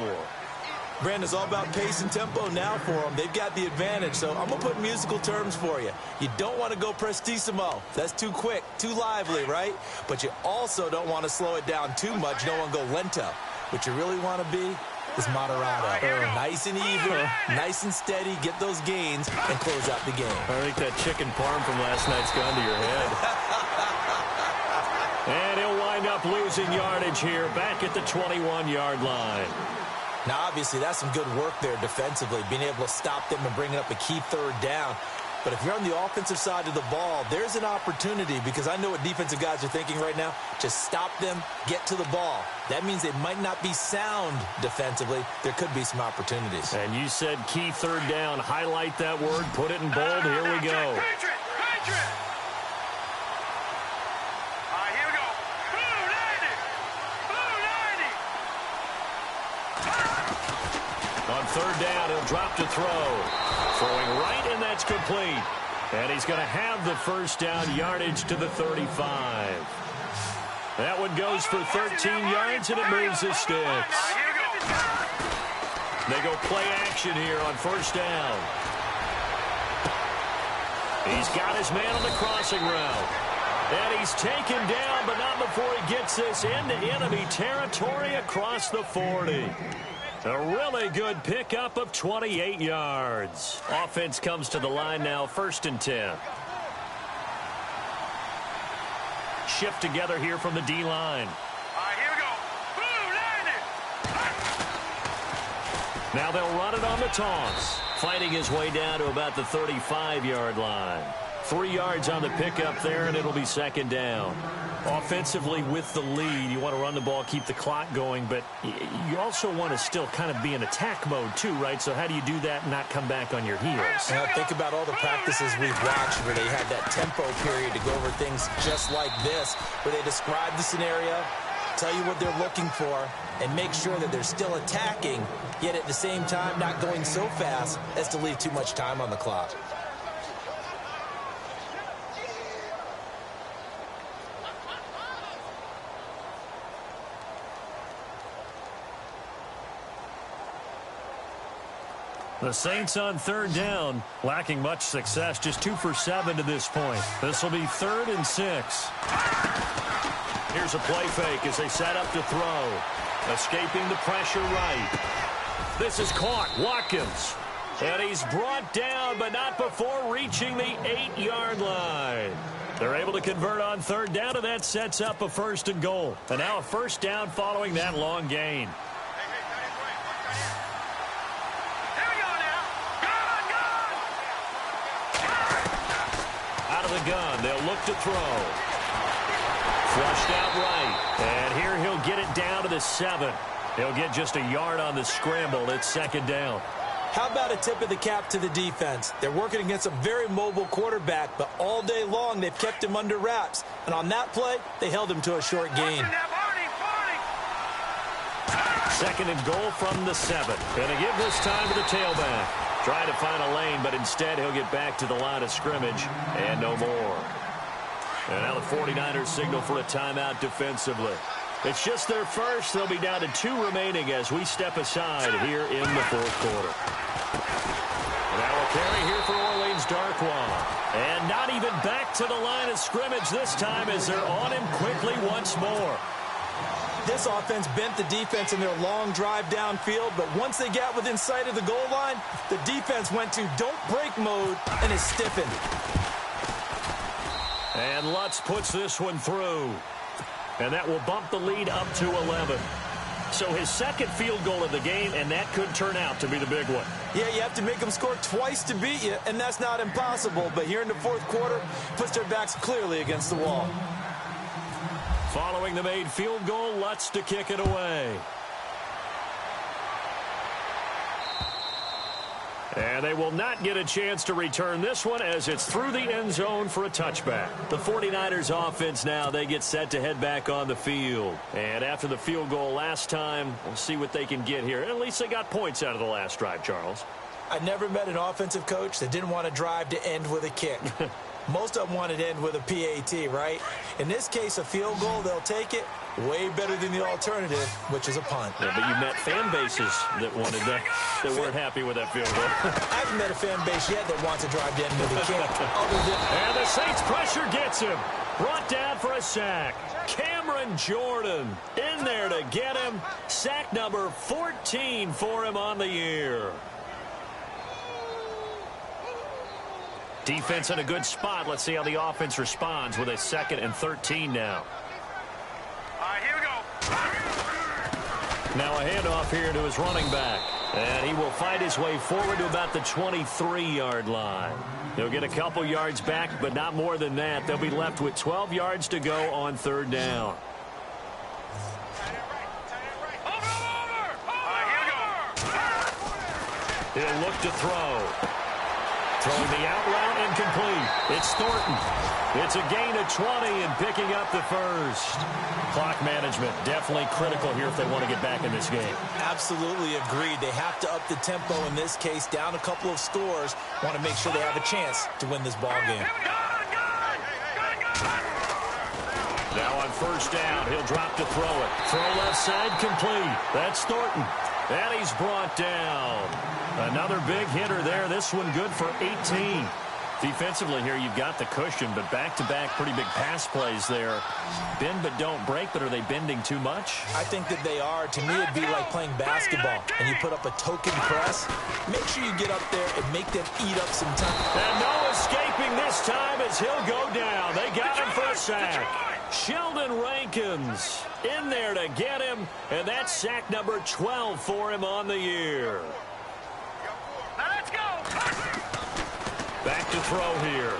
Brandon, it's all about pace and tempo now for them. They've got the advantage, so I'm going to put musical terms for you. You don't want to go prestissimo. That's too quick, too lively, right? But you also don't want to slow it down too much. You don't want to go lento. What you really want to be is moderato. Nice and even, nice and steady, get those gains, and close out the game. I think that chicken parm from last night's gone to your head. And he'll wind up losing yardage here, back at the 21-yard line. Now, obviously, that's some good work there defensively, being able to stop them and bringing up a key 3rd down. But if you're on the offensive side of the ball, there's an opportunity, because I know what defensive guys are thinking right now. Just stop them, get to the ball. That means they might not be sound defensively. There could be some opportunities. And you said key 3rd down. Highlight that word, put it in bold. Here we go. On 3rd down, he'll drop to throw. Throwing right, and that's complete. And he's going to have the first down, yardage to the 35. That one goes for 13 yards, and it moves the sticks. They go play action here on 1st down. He's got his man on the crossing route. And he's taken down, but not before he gets this into enemy territory across the 40. A really good pickup of 28 yards. Offense comes to the line now, 1st and 10. Shift together here from the D-line. Here we go. Now they'll run it on the toss. Fighting his way down to about the 35-yard line. 3 yards on the pickup there, and it'll be 2nd down. Offensively with the lead, you want to run the ball, keep the clock going, but you also want to still kind of be in attack mode too, right? So how do you do that and not come back on your heels? Now think about all the practices we've watched where they had that tempo period to go over things just like this, where they describe the scenario, tell you what they're looking for, and make sure that they're still attacking, yet at the same time not going so fast as to leave too much time on the clock. The Saints on 3rd down, lacking much success, just 2 for 7 to this point. This will be 3rd and 6. Here's a play fake as they set up to throw. Escaping the pressure right. This is caught. Watkins. And he's brought down, but not before reaching the 8-yard line. They're able to convert on 3rd down, and that sets up a 1st and goal. And now a 1st down following that long gain. The gun. They'll look to throw. Flushed out right. And here he'll get it down to the 7. He'll get just a yard on the scramble. It's 2nd down. How about a tip of the cap to the defense? They're working against a very mobile quarterback, but all day long they've kept him under wraps. And on that play, they held him to a short gain. 2nd and goal from the 7. Gonna give this time to the tailback. Trying to find a lane, but instead he'll get back to the line of scrimmage and no more. And now the 49ers signal for a timeout defensively. It's just their first. They'll be down to 2 remaining as we step aside here in the 4th quarter. Now a carry here for Orleans Darkwa. And not even back to the line of scrimmage this time as they're on him quickly once more. This offense bent the defense in their long drive downfield, but once they got within sight of the goal line, the defense went to don't break mode and is stiffened. And Lutz puts this one through. And that will bump the lead up to 11. So his second field goal of the game, and that could turn out to be the big one. Yeah, you have to make them score twice to beat you, and that's not impossible. But here in the fourth quarter, puts their backs clearly against the wall. Following the made field goal, Lutz to kick it away. And they will not get a chance to return this one as it's through the end zone for a touchback. The 49ers offense now, they get set to head back on the field. And after the field goal last time, we'll see what they can get here. At least they got points out of the last drive, Charles. I never met an offensive coach that didn't want to drive to end with a kick. Most of them wanted to end with a PAT, right? In this case, a field goal, they'll take it. Way better than the alternative, which is a punt. Yeah, but you met fan bases that wanted that weren't happy with that field goal. I haven't met a fan base yet that wants to drive to end with a kick. And the Saints pressure gets him. Brought down for a sack. Cameron Jordan in there to get him. Sack number 14 for him on the year. Defense in a good spot. Let's see how the offense responds with a 2nd and 13 now. All right, here we go. Now a handoff here to his running back. And he will fight his way forward to about the 23-yard line. He'll get a couple yards back, but not more than that. They'll be left with 12 yards to go on 3rd down. Over. All right, here we go. He'll look to throw. Throwing the out route incomplete. It's Thornton. It's a gain of 20 and picking up the first. Clock management definitely critical here if they want to get back in this game. Absolutely agreed. They have to up the tempo in this case. Down a couple of scores. Want to make sure they have a chance to win this ball game. Now on 1st down, he'll drop to throw it. Throw left side complete. That's Thornton. And he's brought down. Another big hitter there. This one good for 18. Defensively here, you've got the cushion, but back-to-back pretty big pass plays there. Bend but don't break, but are they bending too much? I think that they are. To me, it'd be like playing basketball, and you put up a token press. Make sure you get up there and make them eat up some time. And no escaping this time as he'll go down. They got him for a sack. Sheldon Rankins in there to get him, and that's sack number 12 for him on the year. Now let's go. Back to throw here.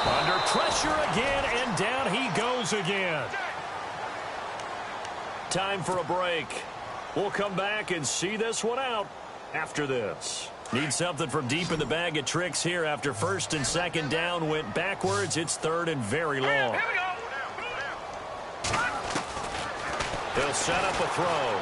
Under pressure again, and down he goes again. Time for a break. We'll come back and see this one out after this. Need something from deep in the bag of tricks here after 1st and 2nd down went backwards. It's 3rd and very long. Here we go. They'll set up a throw.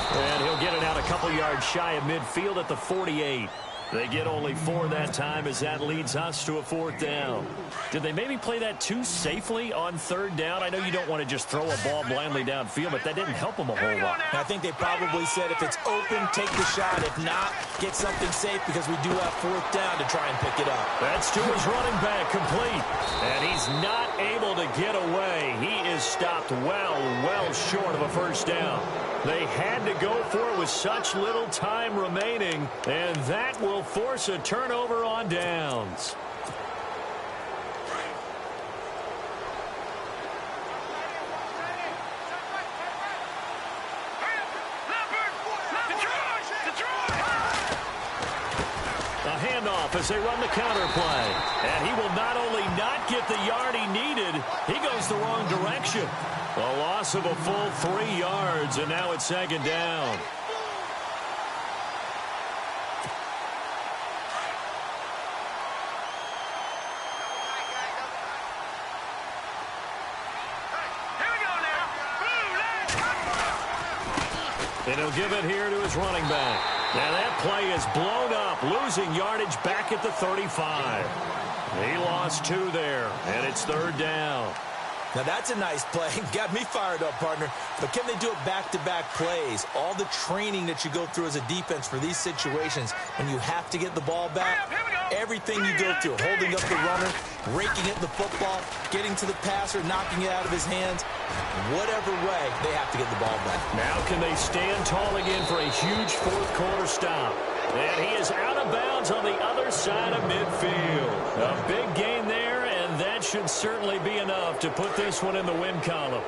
And he'll get it out a couple yards shy of midfield at the 48. They get only 4 that time as that leads us to a 4th down. Did they maybe play that too safely on 3rd down? I know you don't want to just throw a ball blindly downfield, but that didn't help them a whole lot. I think they probably said if it's open, take the shot. If not, get something safe because we do have 4th down to try and pick it up. That's to his running back, complete. And he's not able to get away. He is stopped well short of a 1st down. They had to go for it with such little time remaining, and that will force a turnover on downs. A handoff as they run the counter play. And he will not only not get the yard he needed, he goes the wrong direction. A loss of a full 3 yards, and now it's 2nd down. And he'll give it here to his running back. Now that play is blown up, losing yardage back at the 35. He lost 2 there, and it's 3rd down. Now that's a nice play. Got me fired up, partner. But can they do it back-to-back plays? All the training that you go through as a defense for these situations, when you have to get the ball back, Everything you go through, holding up the runner, raking at the football, getting to the passer, knocking it out of his hands. Whatever way, they have to get the ball back. Now can they stand tall again for a huge fourth quarter stop? And he is out of bounds on the other side of midfield. A big gain there, and that should certainly be enough to put this one in the win column.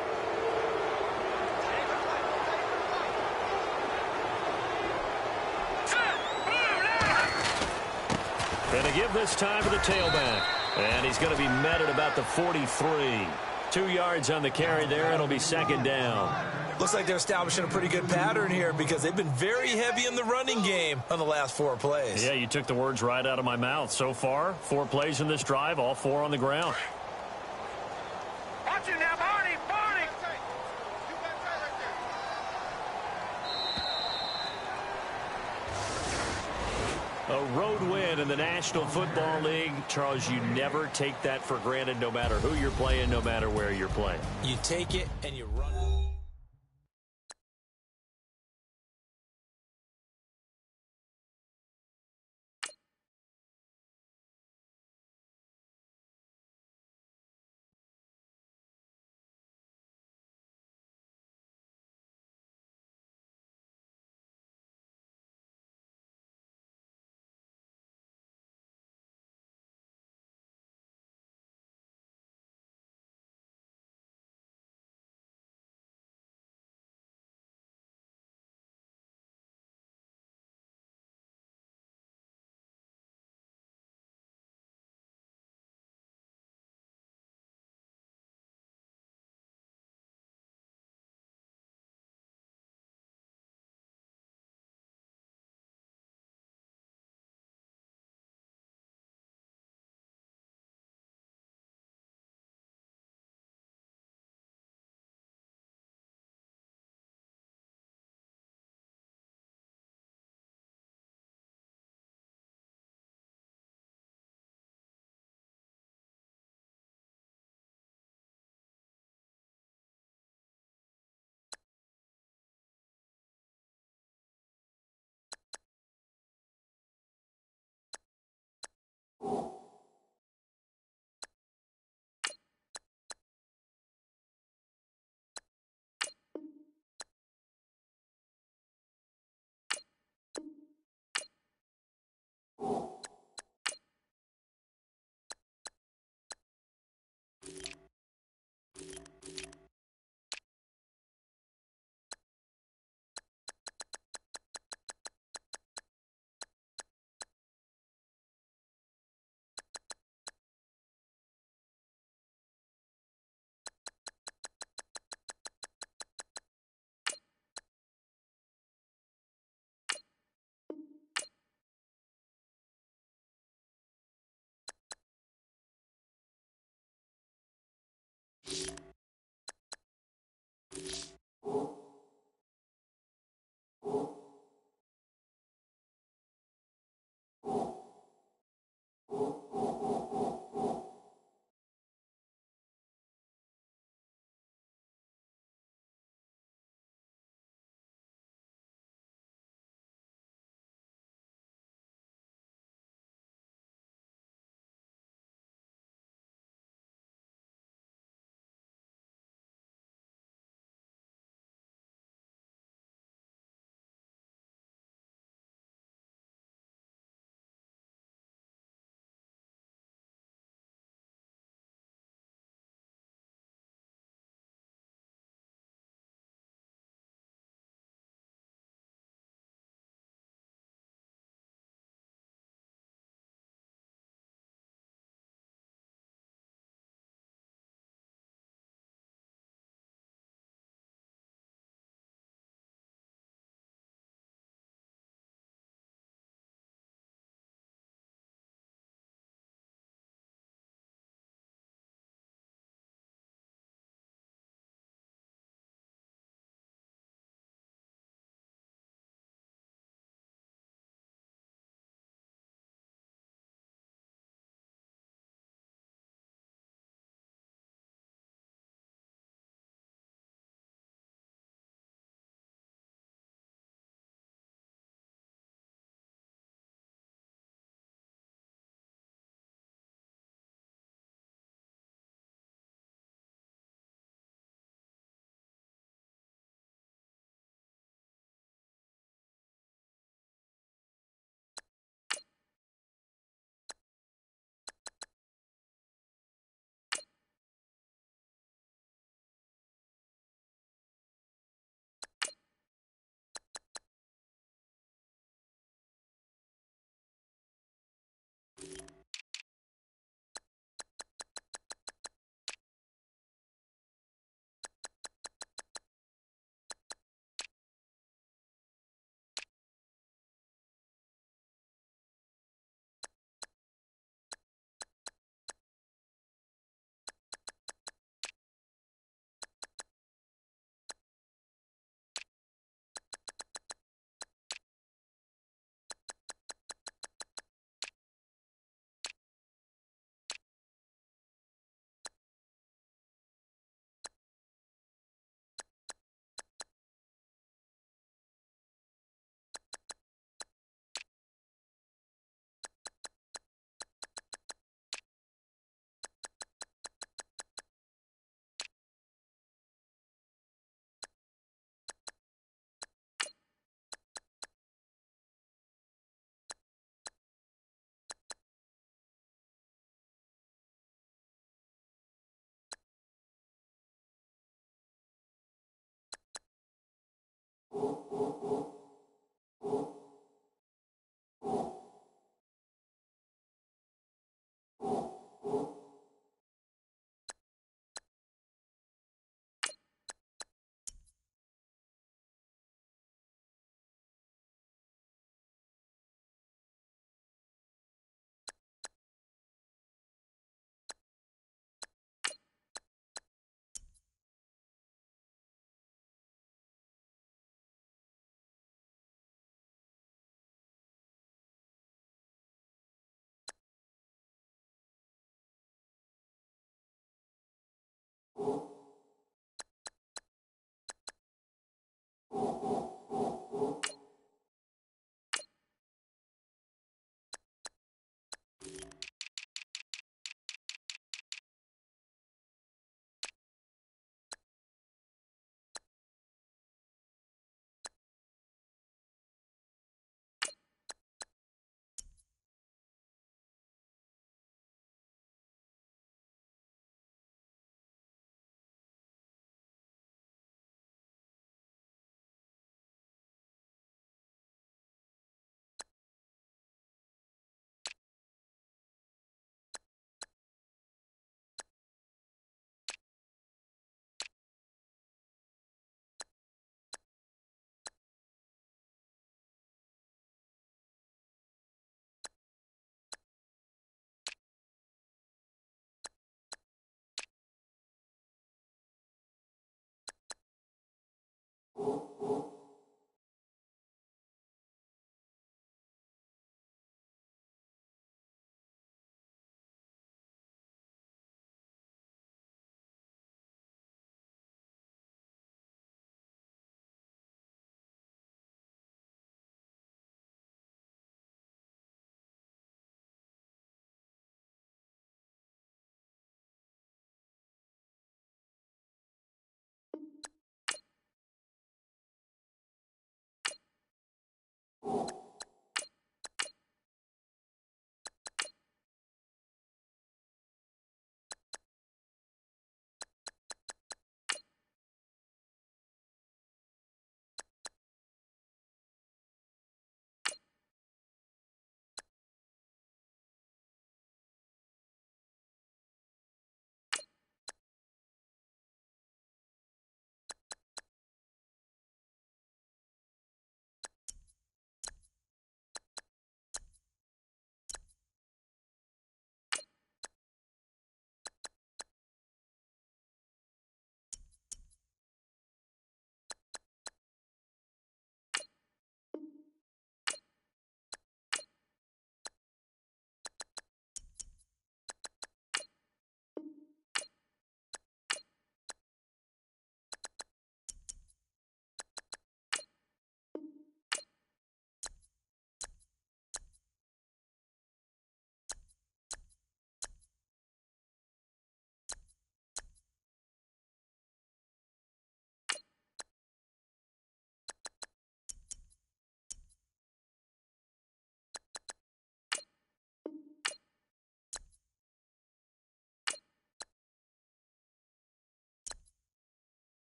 Going to give this time to the tailback. And he's going to be met at about the 43. 2 yards on the carry there. It'll be second down. Looks like they're establishing a pretty good pattern here because they've been very heavy in the running game on the last 4 plays. Yeah, you took the words right out of my mouth. So far, 4 plays in this drive, all 4 on the ground. Watch it now, Barney! Barney! A road win in the National Football League. Charles, you never take that for granted no matter who you're playing, no matter where you're playing. You take it and you run it.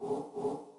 you.